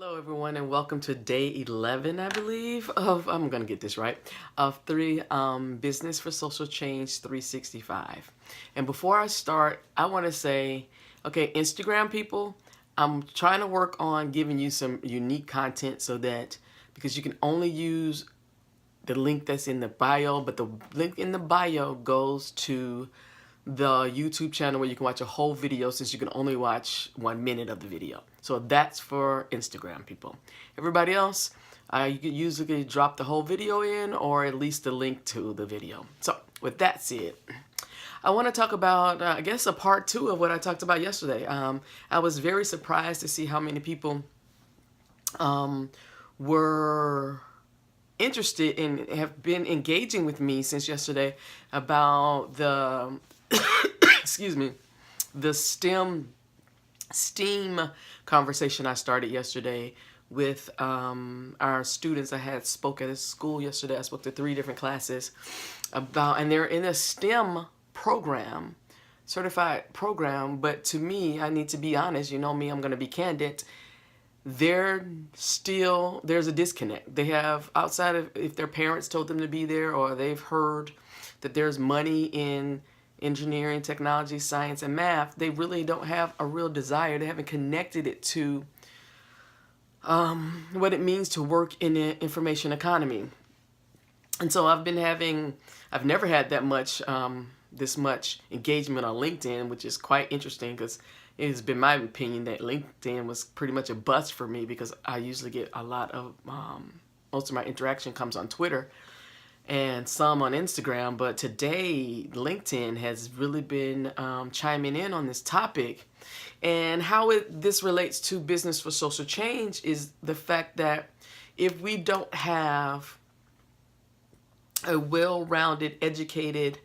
Hello everyone and welcome to day 11, I believe, of, I'm going to get this right, of Business for Social Change 365. And before I start, I want to say, okay, Instagram people, I'm trying to work on giving you some unique content so that, because you can only use the link that's in the bio, but the link in the bio goes to the YouTube channel where you can watch a whole video since you can only watch 1 minute of the video. So that's for Instagram people. Everybody else, you can usually drop the whole video in or at least the link to the video. So with that said, I want to talk about, I guess, a part 2 of what I talked about yesterday. I was very surprised to see how many people were interested and have been engaging with me since yesterday about the excuse me, the STEAM conversation I started yesterday with our students. I had spoke at a school yesterday. I spoke to 3 different classes about, and they're in a STEM program, certified program, but to me, I need to be honest, you know me, I'm going to be candid. There's a disconnect. They have, outside of if their parents told them to be there or they've heard that there's money in engineering, technology, science, and math, they really don't have a real desire. They haven't connected it to what it means to work in the information economy. And so I've never had that much, this much engagement on LinkedIn, which is quite interesting because it has been my opinion that LinkedIn was pretty much a bust for me because I usually get a lot of, most of my interaction comes on Twitter and some on Instagram, but today LinkedIn has really been chiming in on this topic. And how this relates to Business for Social Change is the fact that if we don't have a well-rounded, educated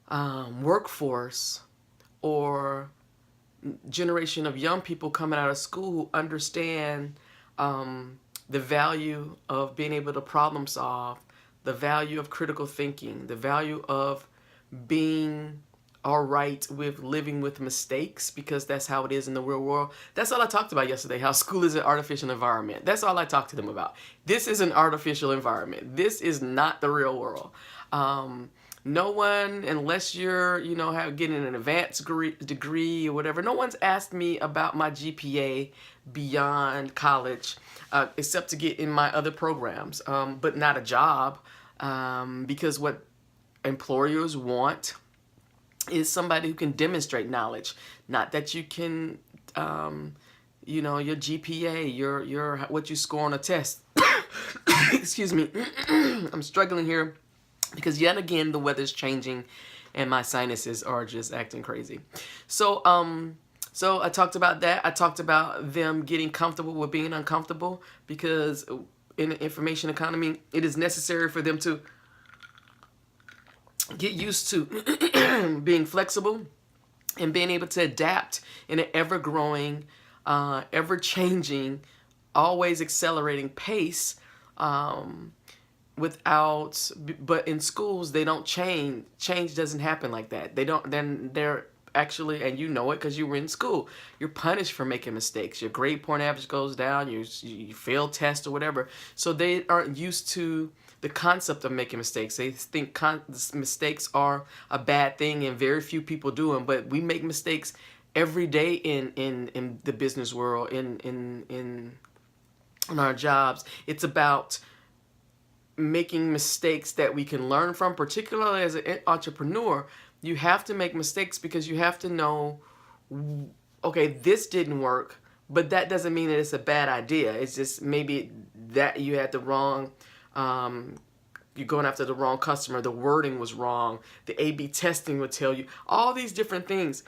workforce or generation of young people coming out of school who understand the value of being able to problem solve, the value of critical thinking, the value of being all right with living with mistakes, because that's how it is in the real world. That's all I talked about yesterday, how school is an artificial environment. That's all I talked to them about. This is an artificial environment. This is not the real world. No one, unless you're, getting an advanced degree or whatever, no one's asked me about my GPA beyond college, except to get in my other programs, but not a job, because what employers want is somebody who can demonstrate knowledge, not that you can, your GPA, your what you score on a test. Excuse me, I'm struggling here because yet again the weather's changing and my sinuses are just acting crazy. So I talked about that. I talked about them getting comfortable with being uncomfortable, because in the information economy, it is necessary for them to get used to being flexible and being able to adapt in an ever-growing, ever-changing, always accelerating pace. But in schools, they don't change. Change doesn't happen like that. They're actually, and you know it because you were in school, you're punished for making mistakes. Your grade point average goes down, you fail tests or whatever. So they aren't used to the concept of making mistakes. They think mistakes are a bad thing and very few people do them, but we make mistakes every day in the business world, in our jobs. It's about making mistakes that we can learn from. Particularly as an entrepreneur, you have to make mistakes because you have to know, okay, this didn't work, but that doesn't mean that it's a bad idea. It's just maybe that you had the wrong, you're going after the wrong customer, the wording was wrong, the A/B testing would tell you, all these different things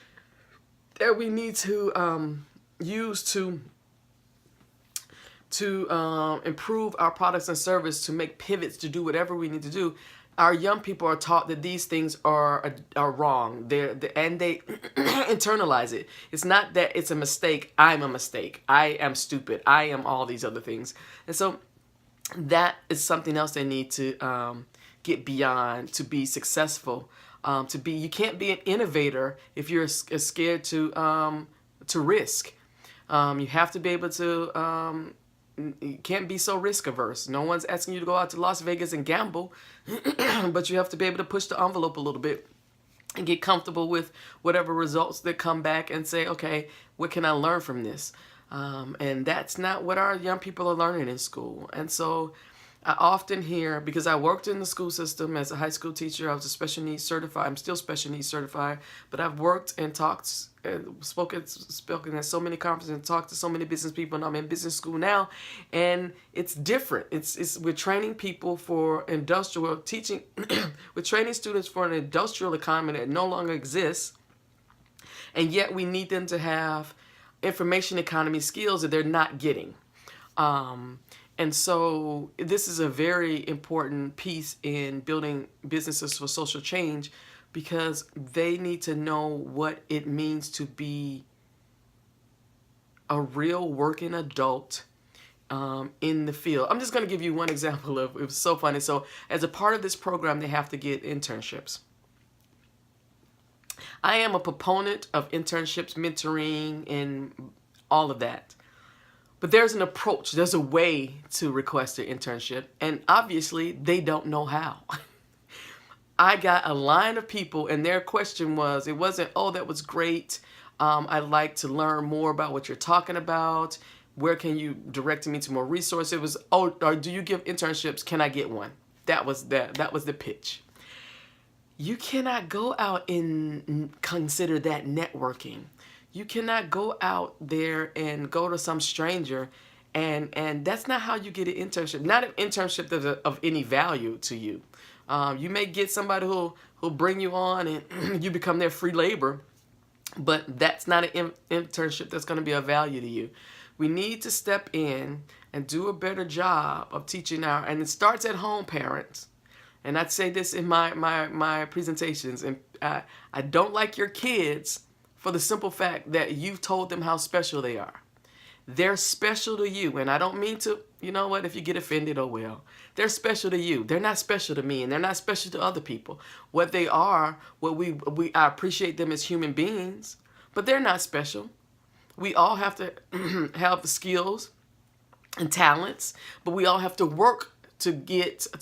that we need to use to improve our products and service, to make pivots, to do whatever we need to do. Our young people are taught that these things are wrong. And they internalize it. It's not that it's a mistake. I'm a mistake. I am stupid. I am all these other things. And so that is something else they need to get beyond to be successful. You can't be an innovator if you're scared to risk. You have to be able to, you can't be so risk averse. No one's asking you to go out to Las Vegas and gamble, but you have to be able to push the envelope a little bit and get comfortable with whatever results that come back and say, okay, what can I learn from this? And that's not what our young people are learning in school. And so I often hear, because I worked in the school system as a high school teacher, I was a special needs certified, I'm still special needs certified, but I've worked and talked and spoken at so many conferences and talked to so many business people, and I'm in business school now, and it's different. We're training people for industrial teaching, we're training students for an industrial economy that no longer exists, and yet we need them to have information economy skills that they're not getting. And so this is a very important piece in building businesses for social change, because they need to know what it means to be a real working adult in the field. I'm just going to give you one example of, it was so funny. So as a part of this program, they have to get internships. I am a proponent of internships, mentoring, and all of that. But there's an approach, there's a way to request an internship, and obviously they don't know how. I got a line of people, and their question was, it wasn't, oh, that was great, I'd like to learn more about what you're talking about, where can you direct me to more resources? It was, oh, or do you give internships, can I get one? That was the pitch. You cannot go out and consider that networking. You cannot go out there and go to some stranger, and that's not how you get an internship. Not an internship that's of any value to you. You may get somebody who'll bring you on and you become their free labor, but that's not an internship that's going to be of value to you. We need to step in and do a better job of teaching and it starts at home, parents. And I'd say this in my presentations, and I don't like your kids for the simple fact that you've told them how special they are. They're special to you, and I don't mean to, you know what, if you get offended, oh well. They're special to you. They're not special to me, and they're not special to other people. What they are, I appreciate them as human beings, but they're not special. We all have to have the skills and talents, but we all have to work to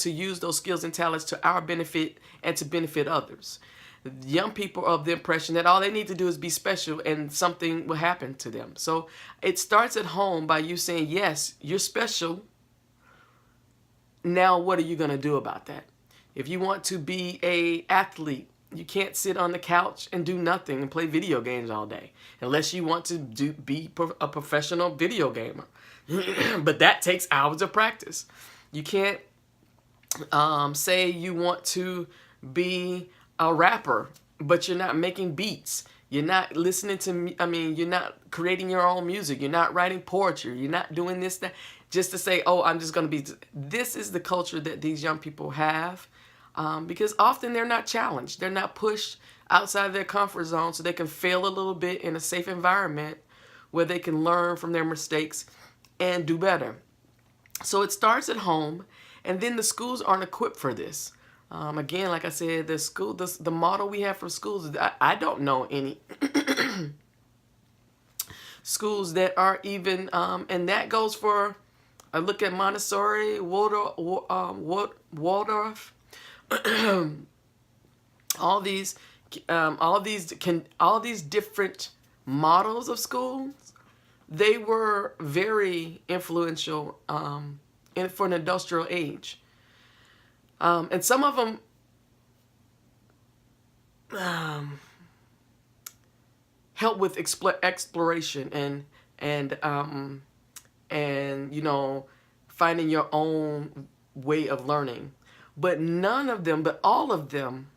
use those skills and talents to our benefit and to benefit others. Young people are of the impression that all they need to do is be special and something will happen to them. So it starts at home by you saying, yes, you're special. Now what are you going to do about that? If you want to be an athlete, you can't sit on the couch and do nothing and play video games all day unless you want to be a professional video gamer. But that takes hours of practice. You can't say you want to be a rapper, but you're not making beats. You're not listening to, you're not creating your own music. You're not writing poetry. You're not doing this, that, just to say, oh, I'm just going to be. This is the culture that these young people have, because often they're not challenged. They're not pushed outside their comfort zone so they can fail a little bit in a safe environment where they can learn from their mistakes and do better. So it starts at home, and then the schools aren't equipped for this. Again, like I said, the model we have for schools, I don't know any schools that are even, and that goes for, I look at Montessori, Waldorf, all these different models of schools. They were very influential for an industrial age. And some of them help with exploration and finding your own way of learning. But none of them, but all of them,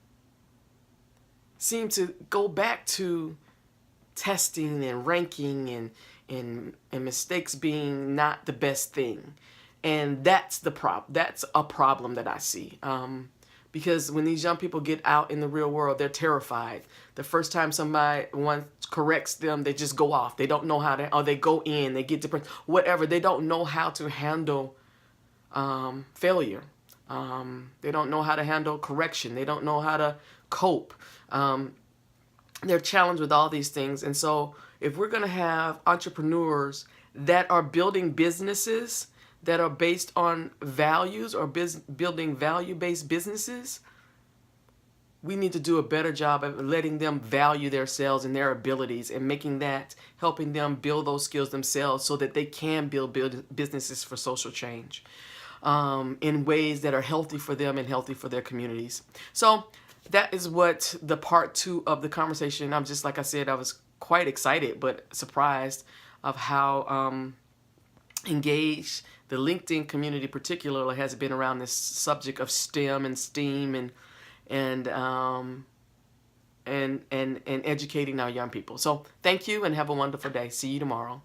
seem to go back to testing and ranking and mistakes being not the best thing. And that's the problem. That's a problem that I see. Because when these young people get out in the real world, they're terrified. The first time one corrects them, they just go off. They don't know how to, or they go in, they get depressed, whatever. They don't know how to handle failure. They don't know how to handle correction. They don't know how to cope. They're challenged with all these things. And so if we're going to have entrepreneurs that are building businesses that are based on values or building value-based businesses, we need to do a better job of letting them value themselves and their abilities and making that, helping them build those skills themselves so that they can build businesses for social change in ways that are healthy for them and healthy for their communities. So that is what the part 2 of the conversation. I'm just, like I said, I was quite excited but surprised of how engaged the LinkedIn community particularly has been around this subject of STEM and STEAM and educating our young people. So thank you and have a wonderful day. See you tomorrow.